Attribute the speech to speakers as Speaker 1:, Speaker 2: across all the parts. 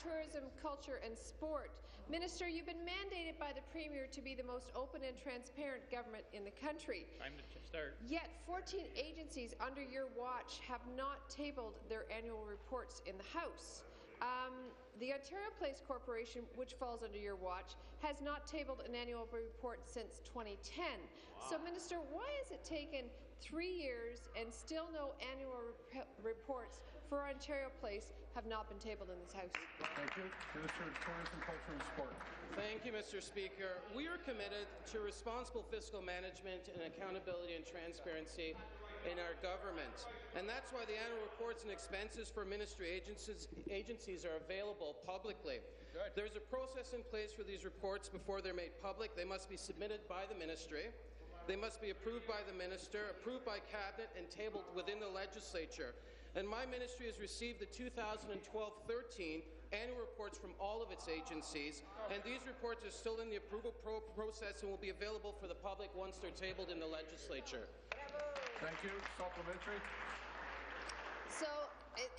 Speaker 1: Tourism, Culture and Sport. Minister, you've been mandated by the Premier to be the most open and transparent government in the country.
Speaker 2: Time to start.
Speaker 1: Yet 14 agencies under your watch have not tabled their annual reports in the House. The Ontario Place Corporation, which falls under your watch, has not tabled an annual report since 2010. Wow. So, Minister, why has it taken 3 years and still no annual reports for Ontario Place have not been tabled in this House?
Speaker 3: Thank you. Minister of Tourism, Culture and Sport.
Speaker 4: Thank you, Mr. Speaker. We are committed to responsible fiscal management and accountability and transparency in our government. And that's why the annual reports and expenses for ministry agencies are available publicly. Good. There's a process in place for these reports before they're made public. They must be submitted by the ministry. They must be approved by the minister, approved by Cabinet, and tabled within the Legislature. And my ministry has received the 2012-13 annual reports from all of its agencies, and these reports are still in the approval process and will be available for the public once they're tabled in the Legislature.
Speaker 3: Thank you. Supplementary.
Speaker 1: So,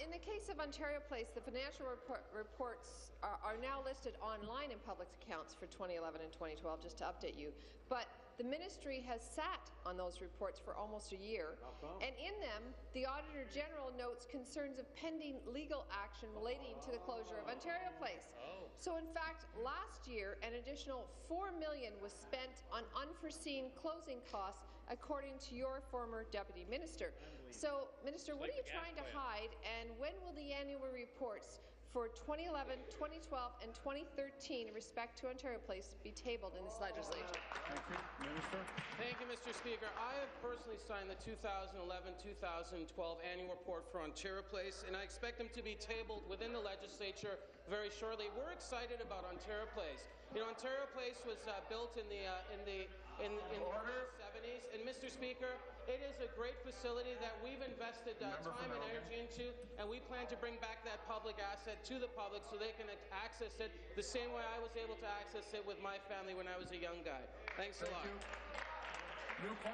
Speaker 1: in the case of Ontario Place, the financial reports are now listed online in public accounts for 2011 and 2012, just to update you. But the ministry has sat on those reports for almost a year, and in them, the Auditor General notes concerns of pending legal action relating to the closure of Ontario Place. So, in fact, last year, an additional $4 million was spent on unforeseen closing costs, according to your former Deputy Minister. So, Minister, what are you trying to hide, and when will the annual reports for 2011, 2012 and 2013 in respect to Ontario Place be tabled in this Legislature?
Speaker 3: Thank you. Minister.
Speaker 4: Thank you, Mr. Speaker. I have personally signed the 2011-2012 annual report for Ontario Place, and I expect them to be tabled within the Legislature very shortly. We're excited about Ontario Place. You know, Ontario Place was built in the early 70s, and Mr. Speaker, it is a great facility that we've invested time and energy into, and we plan to bring back that public asset to the public so they can access it the same way I was able to access it with my family when I was a young guy. Thanks a lot.